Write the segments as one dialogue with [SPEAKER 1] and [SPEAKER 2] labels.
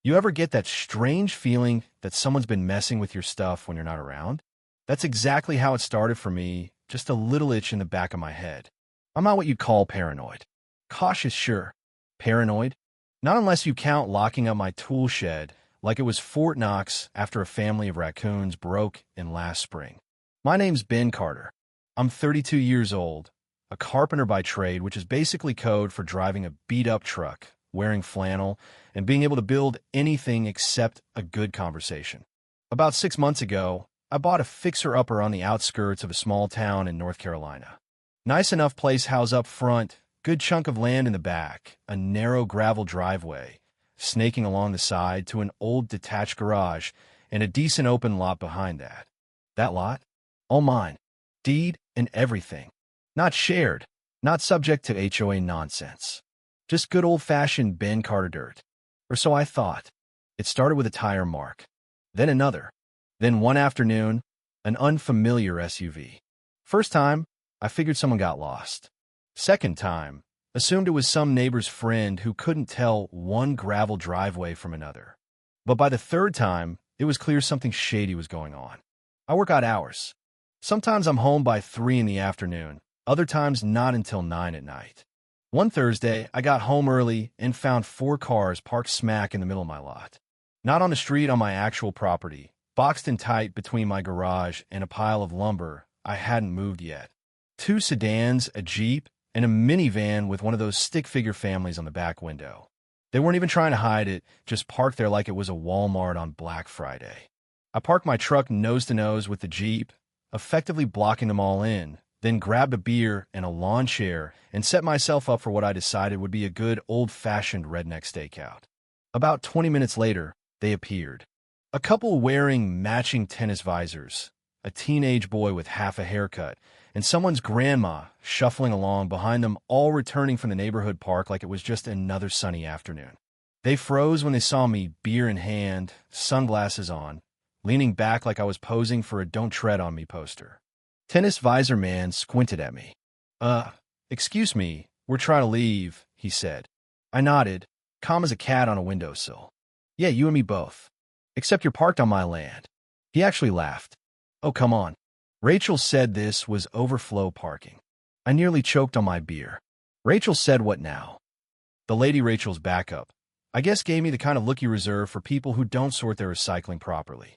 [SPEAKER 1] You ever get that strange feeling that someone's been messing with your stuff when you're not around? That's exactly how it started for me, just a little itch in the back of my head. I'm not what you'd call paranoid. Cautious, sure. Paranoid? Not unless you count locking up my tool shed like it was Fort Knox after a family of raccoons broke in last spring. My name's Ben Carter. I'm 32 years old, a carpenter by trade, which is basically code for driving a beat-up truck, wearing flannel, and being able to build anything except a good conversation. About 6 months ago, I bought a fixer-upper on the outskirts of a small town in North Carolina. Nice enough place house up front, good chunk of land in the back, a narrow gravel driveway, snaking along the side to an old detached garage, and a decent open lot behind that. That lot? All mine. Deed and everything. Not shared, not subject to HOA nonsense. Just good old-fashioned Ben Carter dirt. Or so I thought. It started with a tire mark. Then another. Then one afternoon, an unfamiliar SUV. First time, I figured someone got lost. Second time, assumed it was some neighbor's friend who couldn't tell one gravel driveway from another. But by the third time, it was clear something shady was going on. I work odd hours. Sometimes I'm home by 3 in the afternoon, other times not until 9 at night. One Thursday, I got home early and found 4 cars parked smack in the middle of my lot. Not on the street on my actual property, boxed in tight between my garage and a pile of lumber I hadn't moved yet. 2 sedans, a Jeep, and a minivan with one of those stick-figure families on the back window. They weren't even trying to hide it, just parked there like it was a Walmart on Black Friday. I parked my truck nose-to-nose with the Jeep, effectively blocking them all in, then grabbed a beer and a lawn chair and set myself up for what I decided would be a good old-fashioned redneck stakeout. About 20 minutes later, they appeared. A couple wearing matching tennis visors, a teenage boy with half a haircut, and someone's grandma shuffling along behind them, all returning from the neighborhood park like it was just another sunny afternoon. They froze when they saw me, beer in hand, sunglasses on, leaning back like I was posing for a "Don't Tread on Me" poster. Tennis visor man squinted at me. Excuse me, we're trying to leave, he said. I nodded, calm as a cat on a windowsill. Yeah, you and me both. Except you're parked on my land. He actually laughed. Oh, come on. Rachel said this was overflow parking. I nearly choked on my beer. Rachel said what now? The lady Rachel's backup, I guess, gave me the kind of look you reserve for people who don't sort their recycling properly.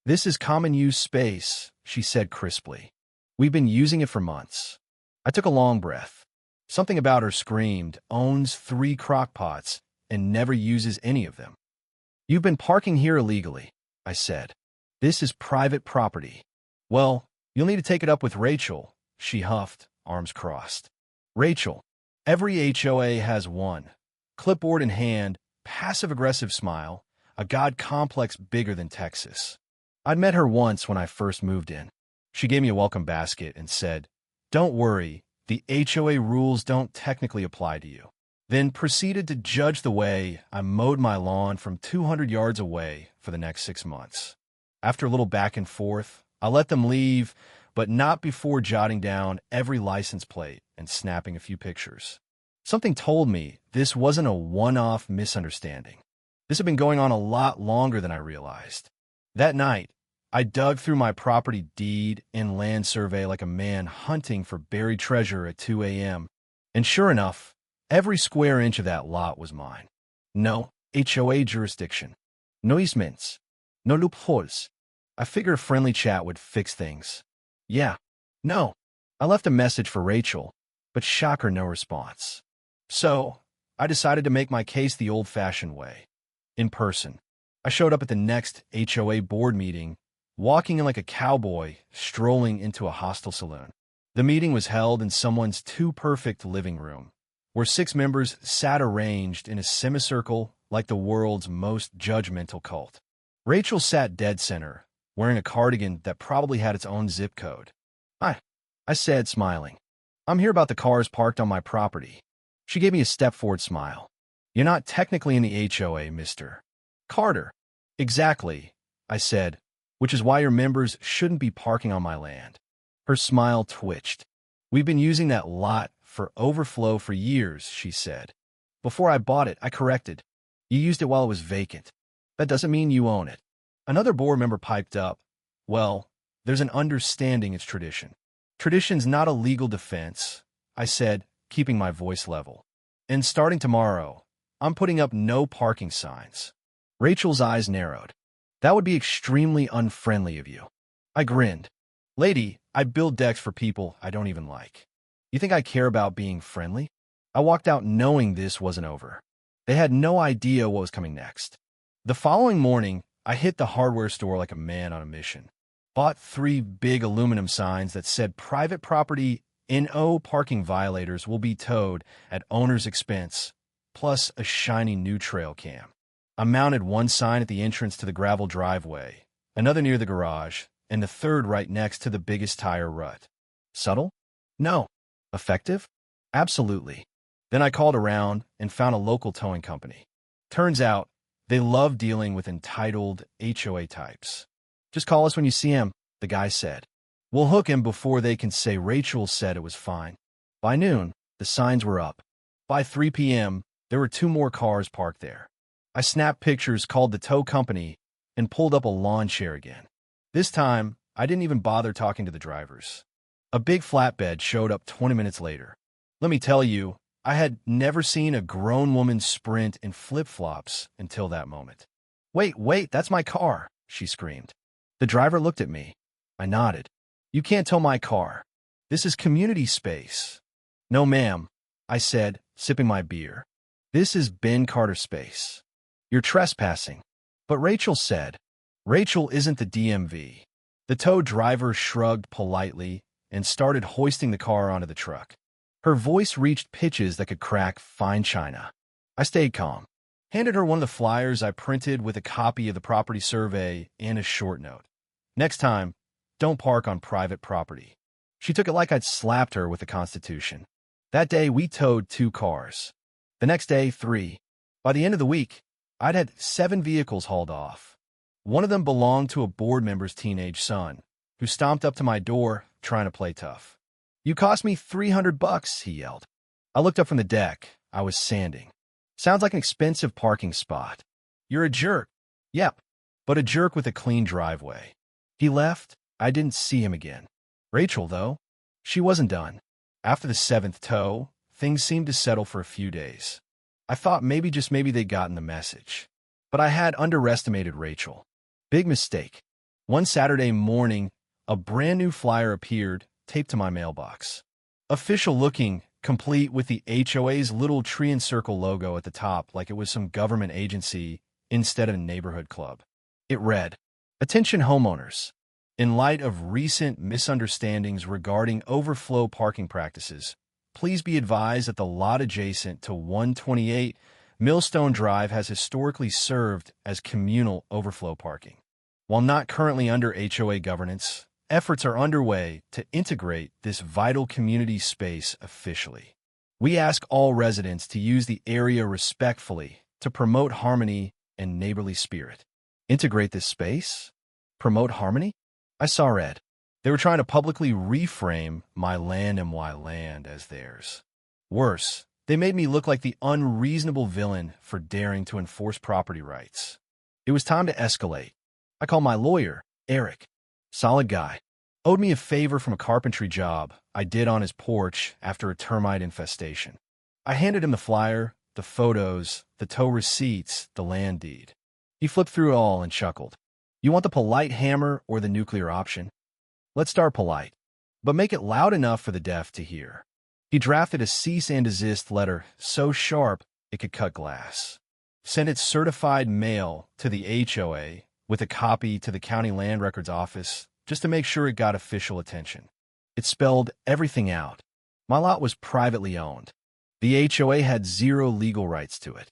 [SPEAKER 1] This is common use space, she said crisply. We've been using it for months. I took a long breath. Something about her screamed, owns 3 crock pots and never uses any of them. You've been parking here illegally, I said. This is private property. Well, you'll need to take it up with Rachel, she huffed, arms crossed. Rachel. Every HOA has one. Clipboard in hand, passive-aggressive smile, a god complex bigger than Texas. I'd met her once when I first moved in. She gave me a welcome basket and said, "Don't worry, the HOA rules don't technically apply to you." Then proceeded to judge the way I mowed my lawn from 200 yards away for the next 6 months. After a little back and forth, I let them leave, but not before jotting down every license plate and snapping a few pictures. Something told me this wasn't a one-off misunderstanding. This had been going on a lot longer than I realized. That night, I dug through my property deed and land survey like a man hunting for buried treasure at 2 a.m. And sure enough, every square inch of that lot was mine. No HOA jurisdiction. No easements. No loopholes. I figured a friendly chat would fix things. Yeah. No. I left a message for Rachel, but shocker, no response. So, I decided to make my case the old-fashioned way. In person. I showed up at the next HOA board meeting, walking in like a cowboy, strolling into a hostile saloon. The meeting was held in someone's too-perfect living room, where 6 members sat arranged in a semicircle like the world's most judgmental cult. Rachel sat dead center, wearing a cardigan that probably had its own zip code. Hi, I said, smiling. I'm here about the cars parked on my property. She gave me a step-forward smile. You're not technically in the HOA, Mr. Carter. Exactly, I said, which is why your members shouldn't be parking on my land. Her smile twitched. We've been using that lot for overflow for years, she said. Before I bought it, I corrected. You used it while it was vacant. That doesn't mean you own it. Another board member piped up, well, there's an understanding it's tradition. Tradition's not a legal defense, I said, keeping my voice level. And starting tomorrow, I'm putting up no parking signs. Rachel's eyes narrowed. That would be extremely unfriendly of you. I grinned. Lady, I build decks for people I don't even like. You think I care about being friendly? I walked out knowing this wasn't over. They had no idea what was coming next. The following morning, I hit the hardware store like a man on a mission. Bought 3 big aluminum signs that said private property NO parking violators will be towed at owner's expense, plus a shiny new trail cam. I mounted one sign at the entrance to the gravel driveway, another near the garage, and the third right next to the biggest tire rut. Subtle? No. Effective? Absolutely. Then I called around and found a local towing company. Turns out, they love dealing with entitled HOA types. Just call us when you see him, the guy said. We'll hook him before they can say Rachel said it was fine. By noon, the signs were up. By 3 p.m., there were 2 more cars parked there. I snapped pictures, called the tow company, and pulled up a lawn chair again. This time, I didn't even bother talking to the drivers. A big flatbed showed up 20 minutes later. Let me tell you, I had never seen a grown woman sprint in flip-flops until that moment. Wait, that's my car, she screamed. The driver looked at me. I nodded. You can't tow my car. This is community space. No, ma'am, I said, sipping my beer. This is Ben Carter space. You're trespassing. But Rachel said. Rachel isn't the DMV. The tow driver shrugged politely and started hoisting the car onto the truck. Her voice reached pitches that could crack fine china. I stayed calm. Handed her one of the flyers I printed with a copy of the property survey and a short note. Next time, don't park on private property. She took it like I'd slapped her with the Constitution. That day, we towed 2 cars. The next day, 3. By the end of the week, I'd had 7 vehicles hauled off. One of them belonged to a board member's teenage son, who stomped up to my door trying to play tough. You cost me $300, he yelled. I looked up from the deck. I was sanding. Sounds like an expensive parking spot. You're a jerk. Yep, but a jerk with a clean driveway. He left. I didn't see him again. Rachel, though, she wasn't done. After the 7th tow, things seemed to settle for a few days. I thought maybe, just maybe, they'd gotten the message. But I had underestimated Rachel. Big mistake. One Saturday morning, a brand new flyer appeared, taped to my mailbox. Official looking, complete with the HOA's little tree and circle logo at the top like it was some government agency instead of a neighborhood club. It read, "Attention homeowners. In light of recent misunderstandings regarding overflow parking practices, please be advised that the lot adjacent to 128 Millstone Drive has historically served as communal overflow parking. While not currently under HOA governance, efforts are underway to integrate this vital community space officially. We ask all residents to use the area respectfully to promote harmony and neighborly spirit." Integrate this space? Promote harmony? I saw red. They were trying to publicly reframe my land and my land as theirs. Worse, they made me look like the unreasonable villain for daring to enforce property rights. It was time to escalate. I called my lawyer, Eric. Solid guy. Owed me a favor from a carpentry job I did on his porch after a termite infestation. I handed him the flyer, the photos, the tow receipts, the land deed. He flipped through it all and chuckled. You want the polite hammer or the nuclear option? Let's start polite, but make it loud enough for the deaf to hear. He drafted a cease and desist letter so sharp it could cut glass. Sent it certified mail to the HOA with a copy to the county land records office just to make sure it got official attention. It spelled everything out. My lot was privately owned. The HOA had 0 legal rights to it.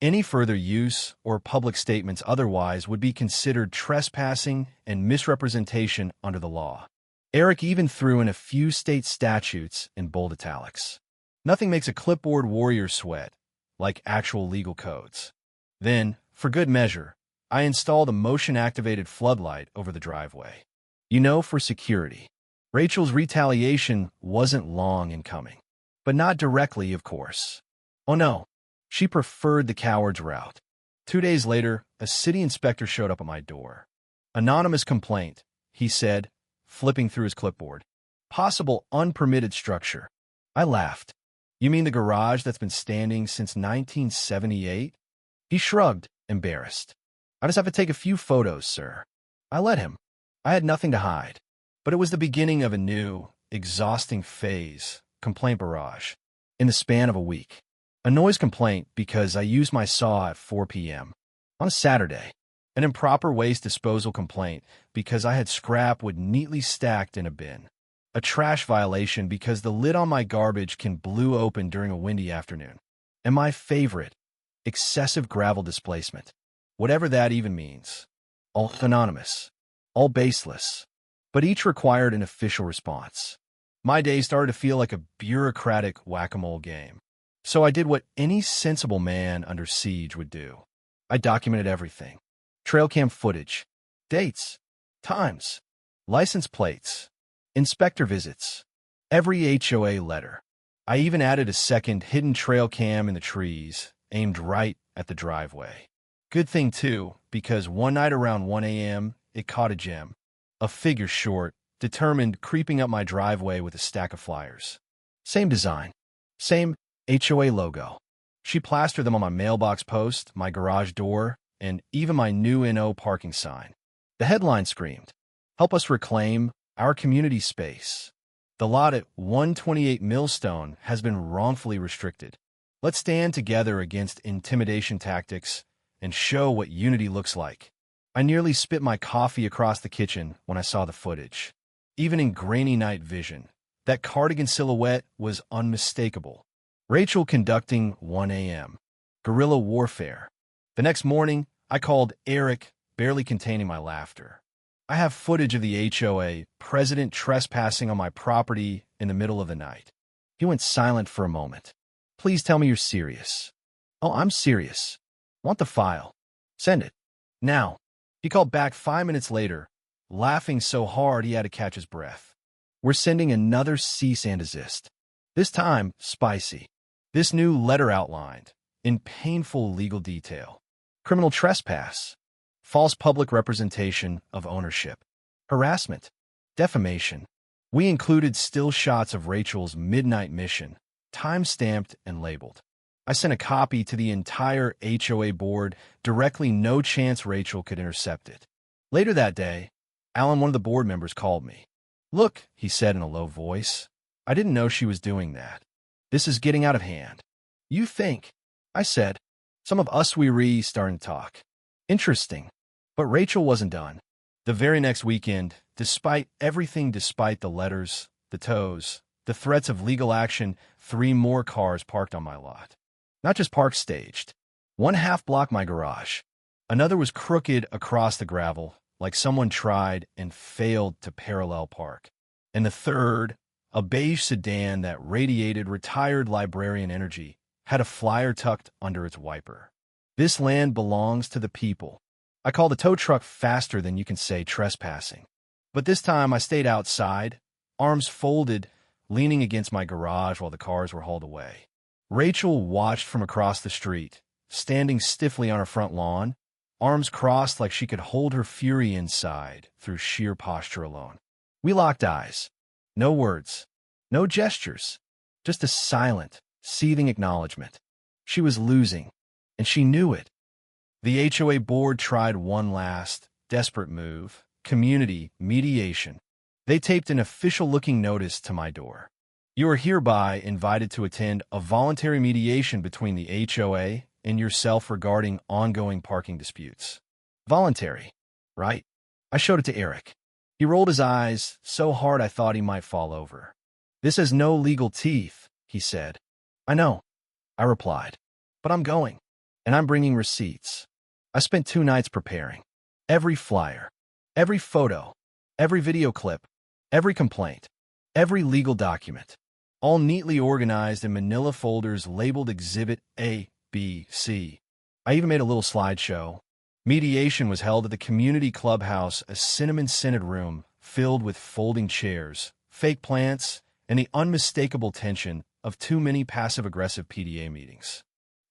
[SPEAKER 1] Any further use or public statements otherwise would be considered trespassing and misrepresentation under the law. Eric even threw in a few state statutes in bold italics. Nothing makes a clipboard warrior sweat like actual legal codes. Then, for good measure, I installed a motion-activated floodlight over the driveway. For security. Rachel's retaliation wasn't long in coming. But not directly, of course. Oh no, she preferred the coward's route. 2 days later, a city inspector showed up at my door. Anonymous complaint, he said, flipping through his clipboard. Possible unpermitted structure. I laughed. You mean the garage that's been standing since 1978? He shrugged, embarrassed. I just have to take a few photos, sir. I let him. I had nothing to hide. But it was the beginning of a new, exhausting phase, complaint barrage, in the span of a week. A noise complaint because I used my saw at 4 p.m. on a Saturday. An improper waste disposal complaint because I had scrap wood neatly stacked in a bin. A trash violation because the lid on my garbage can blew open during a windy afternoon. And my favorite, excessive gravel displacement. Whatever that even means. All anonymous. All baseless. But each required an official response. My day started to feel like a bureaucratic whack-a-mole game. So I did what any sensible man under siege would do. I documented everything. Trail cam footage, dates, times, license plates, inspector visits, every HOA letter. I even added a second hidden trail cam in the trees, aimed right at the driveway. Good thing, too, because one night around 1 a.m., it caught a gem. A figure short, determined, creeping up my driveway with a stack of flyers. Same design. Same HOA logo. She plastered them on my mailbox post, my garage door, and even my new NO parking sign. The headline screamed, "Help us reclaim our community space. The lot at 128 Millstone has been wrongfully restricted. Let's stand together against intimidation tactics and show what unity looks like." I nearly spit my coffee across the kitchen when I saw the footage. Even in grainy night vision, that cardigan silhouette was unmistakable. Rachel conducting 1 a.m. Guerrilla warfare. The next morning, I called Eric, barely containing my laughter. I have footage of the HOA president trespassing on my property in the middle of the night. He went silent for a moment. "Please tell me you're serious." "Oh, I'm serious. Want the file. Send it. Now." He called back 5 minutes later, laughing so hard he had to catch his breath. "We're sending another cease and desist. This time, spicy. This new letter outlined, in painful legal detail. Criminal trespass, false public representation of ownership, harassment, defamation. We included still shots of Rachel's midnight mission, time-stamped and labeled. I sent a copy to the entire HOA board, directly, no chance Rachel could intercept it. Later that day, Alan, one of the board members, called me. "Look," he said in a low voice, "I didn't know she was doing that. This is getting out of hand." "You think?" I said. Some of us we starting to talk. Interesting. But Rachel wasn't done. The very next weekend, despite everything, despite the letters, the tows, the threats of legal action, 3 more cars parked on my lot. Not just parked, staged. One half blocked my garage. Another was crooked across the gravel, like someone tried and failed to parallel park. And the third, a beige sedan that radiated retired librarian energy, had a flyer tucked under its wiper. "This land belongs to the people." I called the tow truck faster than you can say trespassing. But this time I stayed outside, arms folded, leaning against my garage while the cars were hauled away. Rachel watched from across the street, standing stiffly on her front lawn, arms crossed like she could hold her fury inside through sheer posture alone. We locked eyes. No words, no gestures, just a silent, seething acknowledgement. She was losing, and she knew it. The HOA board tried one last, desperate move, community mediation. They taped an official-looking notice to my door. "You are hereby invited to attend a voluntary mediation between the HOA and yourself regarding ongoing parking disputes." Voluntary, right? I showed it to Eric. He rolled his eyes so hard I thought he might fall over. "This has no legal teeth," he said. "I know," I replied, "but I'm going, and I'm bringing receipts." I spent 2 nights preparing. Every flyer, every photo, every video clip, every complaint, every legal document, all neatly organized in manila folders labeled Exhibit A, B, C. I even made a little slideshow. Mediation was held at the community clubhouse, a cinnamon-scented room filled with folding chairs, fake plants, and the unmistakable tension of too many passive-aggressive PDA meetings.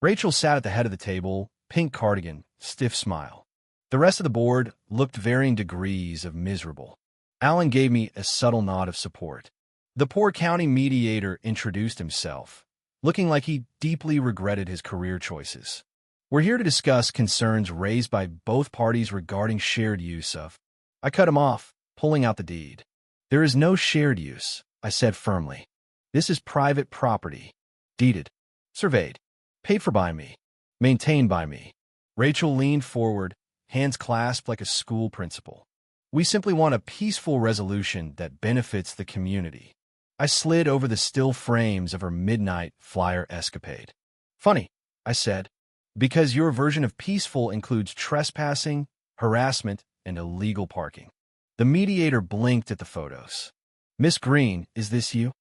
[SPEAKER 1] Rachel sat at the head of the table, pink cardigan, stiff smile. The rest of the board looked varying degrees of miserable. Alan gave me a subtle nod of support. The poor county mediator introduced himself, looking like he deeply regretted his career choices. We're here to discuss concerns raised by both parties regarding shared use of. I cut him off, pulling out the deed. There is no shared use, I said firmly. This is private property. Deeded. Surveyed. Paid for by me. Maintained by me. Rachel leaned forward, hands clasped like a school principal. We simply want a peaceful resolution that benefits the community. I slid over the still frames of her midnight flyer escapade. Funny, I said, because your version of peaceful includes trespassing, harassment, and illegal parking. The mediator blinked at the photos. Miss Green, is this you?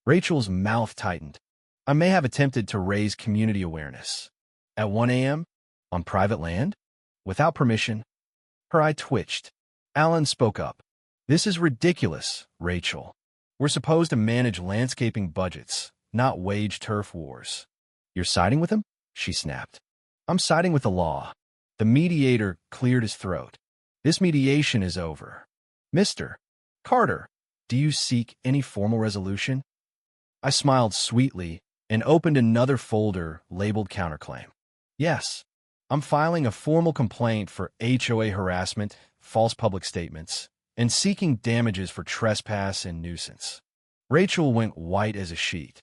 [SPEAKER 1] Rachel's mouth tightened. I may have attempted to raise community awareness. At 1 a.m.? On private land? Without permission? Her eye twitched. Alan spoke up. This is ridiculous, Rachel. We're supposed to manage landscaping budgets, not wage turf wars. You're siding with him? She snapped. I'm siding with the law. The mediator cleared his throat. This mediation is over. Mr. Carter, do you seek any formal resolution? I smiled sweetly and opened another folder labeled counterclaim. Yes, I'm filing a formal complaint for HOA harassment, false public statements, and seeking damages for trespass and nuisance. Rachel went white as a sheet.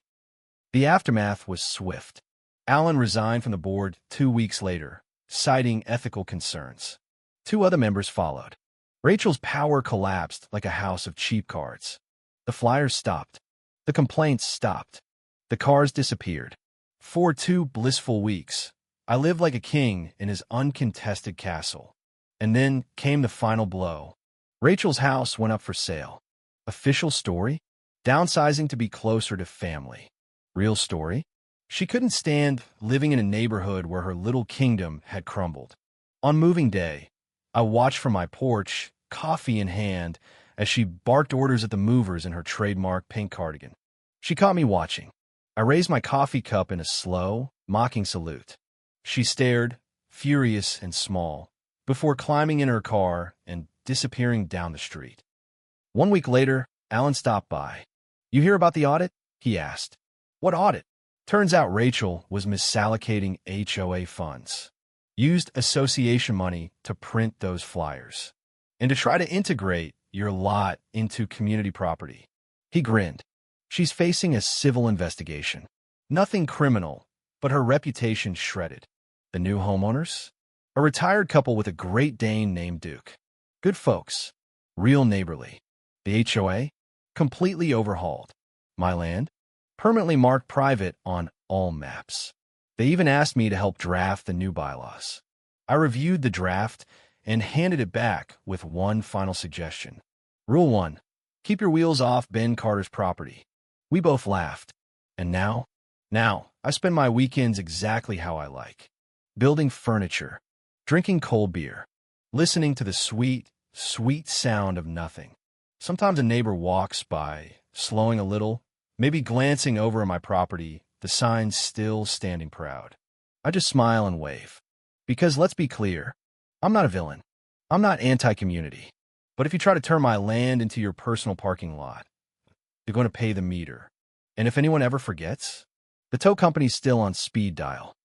[SPEAKER 1] The aftermath was swift. Alan resigned from the board 2 weeks later, citing ethical concerns. 2 other members followed. Rachel's power collapsed like a house of cheap cards. The flyers stopped. The complaints stopped. The cars disappeared. For 2 blissful weeks, I lived like a king in his uncontested castle. And then came the final blow. Rachel's house went up for sale. Official story? Downsizing to be closer to family. Real story? She couldn't stand living in a neighborhood where her little kingdom had crumbled. On moving day, I watched from my porch, coffee in hand, as she barked orders at the movers in her trademark pink cardigan. She caught me watching. I raised my coffee cup in a slow, mocking salute. She stared, furious and small, before climbing in her car and disappearing down the street. 1 week later, Alan stopped by. You hear about the audit? He asked. What audit? Turns out Rachel was misallocating HOA funds. Used association money to print those flyers. And to try to integrate your lot into community property. He grinned. She's facing a civil investigation. Nothing criminal, but her reputation shredded. The new homeowners? A retired couple with a Great Dane named Duke. Good folks. Real neighborly. The HOA? Completely overhauled. My land? Permanently marked private on all maps. They even asked me to help draft the new bylaws. I reviewed the draft and handed it back with one final suggestion. Rule 1. Keep your wheels off Ben Carter's property. We both laughed. And now, I spend my weekends exactly how I like. Building furniture, drinking cold beer, listening to the sweet, sweet sound of nothing. Sometimes a neighbor walks by, slowing a little, maybe glancing over at my property, the sign still standing proud. I just smile and wave. Because let's be clear, I'm not a villain. I'm not anti-community. But if you try to turn my land into your personal parking lot, you're going to pay the meter. And if anyone ever forgets, the tow company's still on speed dial.